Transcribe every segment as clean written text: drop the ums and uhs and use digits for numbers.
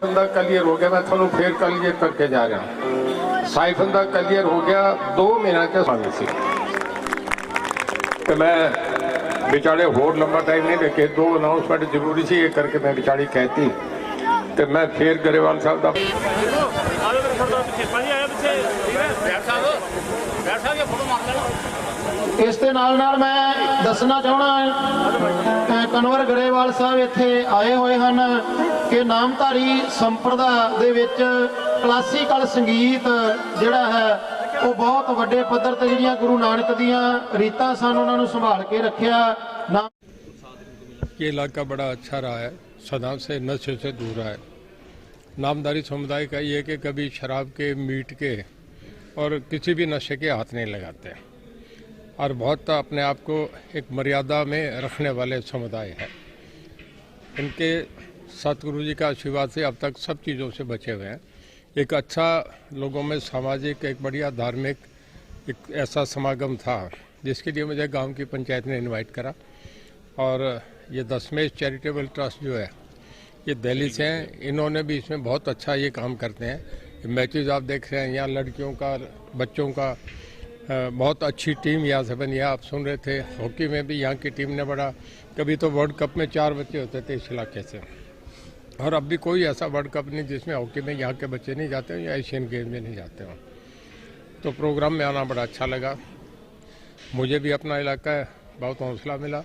बंदा क्लियर हो गया, मैं थानू फिर क्लियर करके जा रहा हूँ। साइफन दा क्लियर हो गया 2 महीना के सामने से मैं बिचारे होर लंबा टाइम नहीं देखे 2 अनाउंसमेंट जरूरी सी ये करके मैं बिचारी कहती तो मैं फिर गरेवाल साहब का इस दे नाल मैं दसना चाहना कन्वर गरेवाल साहब इत्थे आए हुए हैं कि नामधारी संप्रदा दे विच क्लासीकल संगीत जिहड़ा है वो बहुत वड्डे पद्धर ते जिहड़ियां गुरु नानक दियां रीतां सन उन्हां नूं संभाल के रखिया। ये इलाका बड़ा अच्छा रहा है, सदा से नशे से दूर रहा है। नामधारी समुदाय का ये कि कभी शराब के, मीट के और किसी भी नशे के हाथ नहीं लगाते और बहुत अपने आप को एक मर्यादा में रखने वाले समुदाय है। इनके सतगुरु जी का आशीर्वाद से अब तक सब चीज़ों से बचे हुए हैं। एक अच्छा लोगों में सामाजिक एक बढ़िया धार्मिक एक ऐसा समागम था जिसके लिए मुझे गांव की पंचायत ने इनवाइट करा और ये दशमेश चैरिटेबल ट्रस्ट जो है ये दिल्ली से हैं, इन्होंने भी इसमें बहुत अच्छा ये काम करते हैं। मैचेस आप देख रहे हैं यहाँ लड़कियों का बच्चों का बहुत अच्छी टीम यहाँ से बनी है। आप सुन रहे थे हॉकी में भी यहाँ की टीम ने बड़ा, कभी तो वर्ल्ड कप में 4 बच्चे होते थे इस इलाके से और अब भी कोई ऐसा वर्ल्ड कप नहीं जिसमें हॉकी में यहाँ के बच्चे नहीं जाते हो या एशियन गेम में नहीं जाते हो। तो प्रोग्राम में आना बड़ा अच्छा लगा, मुझे भी अपना इलाका बहुत हौसला मिला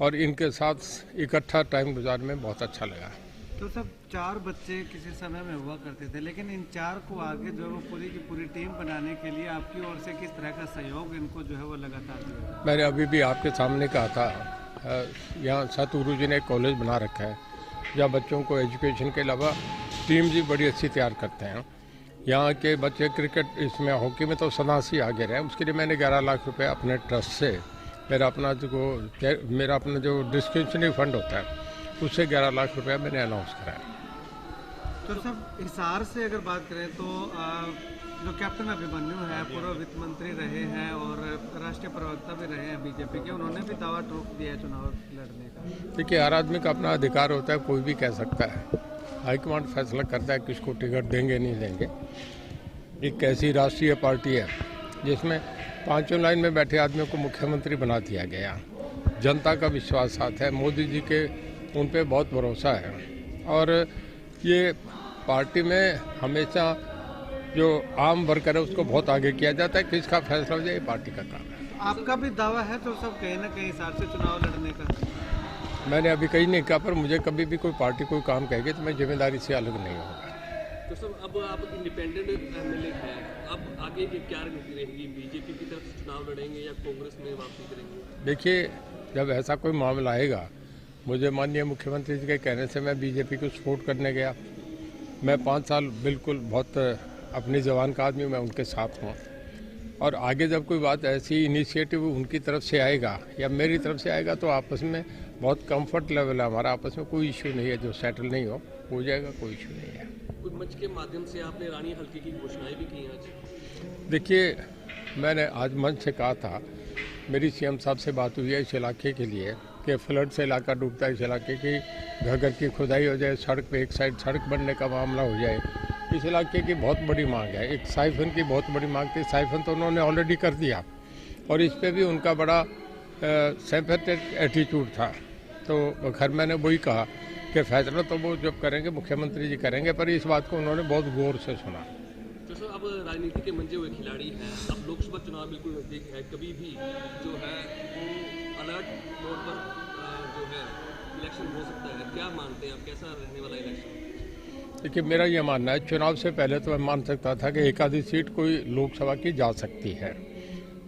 और इनके साथ इकट्ठा टाइम गुजारने में बहुत अच्छा लगा। तो सब 4 बच्चे किसी समय में हुआ करते थे, लेकिन इन 4 को आगे जो है पूरी की पूरी टीम बनाने के लिए आपकी ओर से किस तरह का सहयोग इनको जो है वो लगातार दिया? मैंने अभी भी आपके सामने कहा था, यहाँ सतगुरु जी ने एक कॉलेज बना रखा है जहाँ बच्चों को एजुकेशन के अलावा टीम भी बड़ी अच्छी तैयार करते हैं। यहाँ के बच्चे क्रिकेट इसमें हॉकी में तो सदा से आगे रहे, उसके लिए मैंने 11 लाख रुपए अपने ट्रस्ट से मेरा अपना जो डिस्क्रिप्शनरी फंड होता है उससे 11 लाख रुपया मैंने अनाउंस कराया। तो सब हिसार से अगर बात करें तो जो कैप्टन अभिमन्यु है पूर्व वित्त मंत्री रहे हैं और राष्ट्रीय प्रवक्ता भी रहे हैं बीजेपी के, उन्होंने भी दावा ठोक दिया है चुनाव लड़ने का। देखिए हर आदमी का अपना अधिकार होता है, कोई भी कह सकता है, हाईकमांड फैसला करता है किसको टिकट देंगे नहीं देंगे। एक ऐसी राष्ट्रीय पार्टी है जिसमें 5 लाइन में बैठे आदमियों को मुख्यमंत्री बना दिया गया, जनता का विश्वास साथ है, मोदी जी के उन पे बहुत भरोसा है और ये पार्टी में हमेशा जो आम वर्कर है उसको बहुत आगे किया जाता है, किसका फैसला हो जाए ये पार्टी का काम है। आपका भी दावा है तो सब कहीं ना कहीं हिसार से चुनाव लड़ने का? मैंने अभी कहीं नहीं कहा, पर मुझे कभी भी कोई पार्टी कोई काम कहेगी तो मैं जिम्मेदारी से अलग नहीं होगा। तो सब अब आप इंडिपेंडेंट एमएलए हैं, अब आगे की क्या रणनीति रहेगी? बीजेपी की तरफ से चुनाव लड़ेंगे या कांग्रेस में वापसी करेंगे? देखिए जब ऐसा कोई मामला आएगा, मुझे माननीय मुख्यमंत्री जी के कहने से मैं बीजेपी को सपोर्ट करने गया। मैं 5 साल बिल्कुल बहुत अपनी जवान का आदमी, मैं उनके साथ हूँ और आगे जब कोई बात ऐसी इनिशिएटिव उनकी तरफ से आएगा या मेरी तरफ से आएगा तो आपस में बहुत कंफर्ट लेवल है हमारा, आपस में कोई इश्यू नहीं है, जो सेटल नहीं हो जाएगा, कोई इश्यू नहीं है। कुछ मंच के माध्यम से आपने रानी हल्के की घोषणाएं भी की आज? देखिए मैंने आज मंच से कहा था, मेरी सीएम साहब से बात हुई है इस इलाके के लिए कि फ्लड से इलाका डूबता है, इस इलाके की घर की खुदाई हो जाए, सड़क पे एक साइड सड़क बनने का मामला हो जाए। इस इलाके की बहुत बड़ी मांग है, एक साइफन की बहुत बड़ी मांग थी, साइफन तो उन्होंने ऑलरेडी कर दिया और इस पे भी उनका बड़ा सिंपैथेटिक एटीट्यूड था। तो खैर मैंने वही कहा कि फैसला तो वो जब करेंगे मुख्यमंत्री जी करेंगे, पर इस बात को उन्होंने बहुत गौर से सुना। तो सर अब राजनीति के मंजे हुए खिलाड़ी हैं, अब लोकसभा चुनाव बिल्कुल नजदीक है, कभी भी जो है वो अलर्ट मोड पर जो है इलेक्शन हो सकता है, क्या मानते हैं आप, कैसा रहने वाला इलेक्शन? देखिए मेरा ये मानना है, चुनाव से पहले तो मैं मान सकता था कि एक आधी सीट कोई लोकसभा की जा सकती है,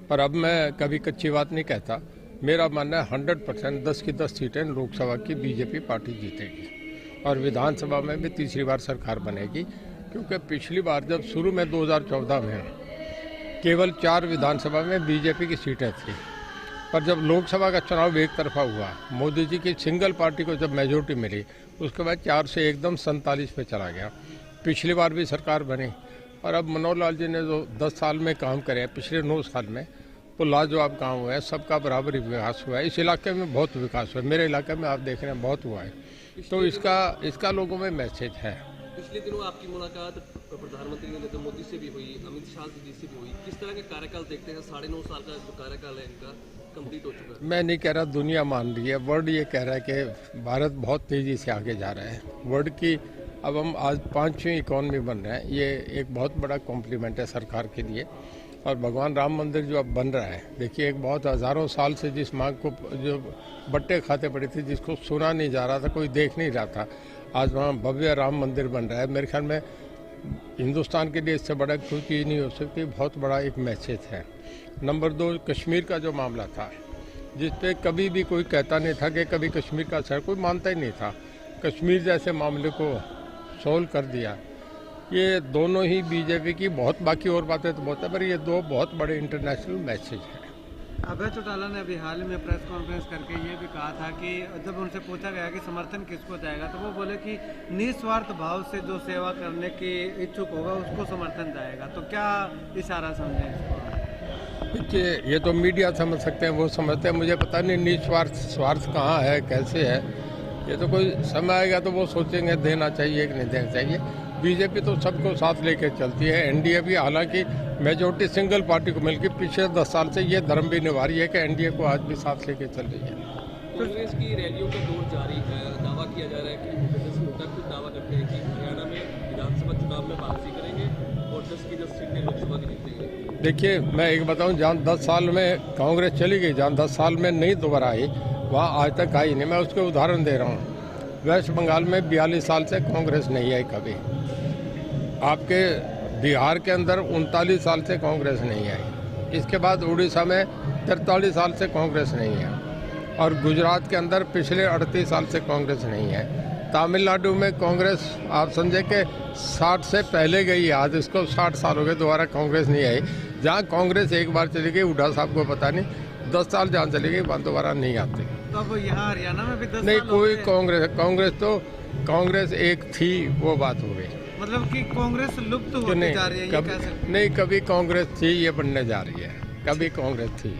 पर अब मैं कभी कच्ची बात नहीं कहता। मेरा मानना है 100% 10 की 10 सीटें लोकसभा की बीजेपी पार्टी जीतेगी और विधानसभा में भी तीसरी बार सरकार बनेगी, क्योंकि पिछली बार जब शुरू में 2014 में केवल 4 विधानसभा में बीजेपी की सीटें थी, पर जब लोकसभा का चुनाव एक तरफा हुआ, मोदी जी की सिंगल पार्टी को जब मेजोरिटी मिली, उसके बाद 4 से एकदम 47 पे चला गया। पिछली बार भी सरकार बनी और अब मनोहर लाल जी ने जो 10 साल में काम करे, पिछले 9 साल में वो लाजवाब काम हुआ है, सबका बराबरी विकास हुआ है। इस इलाके में बहुत विकास हुआ है, मेरे इलाके में आप देख रहे हैं बहुत हुआ है। तो इसका लोगों में मैसेज है पिछले दिनों आपकी मुलाकात प्रधानमंत्री नरेंद्र मोदी से भी हुई, अमित शाह जी से भी हुई। किस तरह के कार्यकाल देखते हैं? 9.5 साल का जो कार्यकाल है इनका कंप्लीट हो चुका है। मैं नहीं कह रहा दुनिया मान रही है, वर्ल्ड ये कह रहा है कि भारत बहुत तेज़ी से आगे जा रहा है। वर्ल्ड की अब हम आज 5वीं इकॉनमी बन रहे हैं, ये एक बहुत बड़ा कॉम्प्लीमेंट है सरकार के लिए। और भगवान राम मंदिर जो अब बन रहा है, देखिए एक बहुत हज़ारों साल से जिस मांग को जो बट्टे खाते पड़ी थी, जिसको सुना नहीं जा रहा था, कोई देख नहीं रहा था, आज वहाँ भव्य राम मंदिर बन रहा है। मेरे ख्याल में हिंदुस्तान के लिए इससे बड़ा कोई चीज़ नहीं हो सकती, बहुत बड़ा एक मैसेज है। नंबर 2, कश्मीर का जो मामला था, जिस पे कभी भी कोई कहता नहीं था कि कभी कश्मीर का असर, कोई मानता ही नहीं था। कश्मीर जैसे मामले को सोल्व कर दिया। ये दोनों ही बीजेपी की, बहुत बाकी और बातें तो बहुत है, पर ये 2 बहुत बड़े इंटरनेशनल मैसेज हैं। अभय चौटाला ने अभी हाल में प्रेस कॉन्फ्रेंस करके ये भी कहा था कि जब उनसे पूछा गया कि समर्थन किसको जाएगा, तो वो बोले कि निस्वार्थ भाव से जो सेवा करने की इच्छुक होगा उसको समर्थन जाएगा। तो क्या इशारा समझें इसको? देखिए ये तो मीडिया समझ सकते हैं, वो समझते हैं, मुझे पता नहीं निस्वार्थ स्वार्थ कहाँ है, कैसे है। ये तो कोई समय आएगा तो वो सोचेंगे देना चाहिए कि नहीं देना चाहिए। बीजेपी तो सबको साथ लेकर चलती है। एनडीए भी हालांकि मेजोरिटी सिंगल पार्टी को मिलकर पिछले 10 साल से ये धर्म भी निभा रही है कि एनडीए को आज भी साथ लेकर चल रही है। कांग्रेस की रैलियों का दौर जारी है। दावा किया जा रहा है कि भूपेंद्र सिंह हुड्डा खुद दावा करते हैं कि हरियाणा में विधानसभा चुनाव में वापसी करेंगे और 10 की 10 सीटें लोकसभा की जीतेंगे। देखिए मैं एक बताऊं, जहाँ 10 साल में कांग्रेस चली गई, जहाँ 10 साल में नहीं दोबारा आई, वहाँ आज तक आई नहीं। मैं उसके उदाहरण दे रहा हूँ। वेस्ट बंगाल में 42 साल से कांग्रेस नहीं आई कभी। आपके बिहार के अंदर 39 साल से कांग्रेस नहीं आई। इसके बाद उड़ीसा में 43 साल से कांग्रेस नहीं है। और गुजरात के अंदर पिछले 38 साल से कांग्रेस नहीं है। तमिलनाडु में कांग्रेस आप समझे कि 60 से पहले गई, आज इसको 60 साल हो गए, दोबारा कांग्रेस नहीं आई। जहाँ कांग्रेस एक बार चली गई, हुड्डा साहब को पता नहीं, 10 साल जहाँ चली गई वहाँ दोबारा नहीं आती। तो अब यहाँ हरियाणा में भी 10 नहीं, साल हो कोई गए। कांग्रेस एक थी, वो बात हो गई। मतलब कि कांग्रेस लुप्त होती जा रही है, ये कह सकते हैं। नहीं, कभी कांग्रेस थी, ये बनने जा रही है। कभी कांग्रेस थी।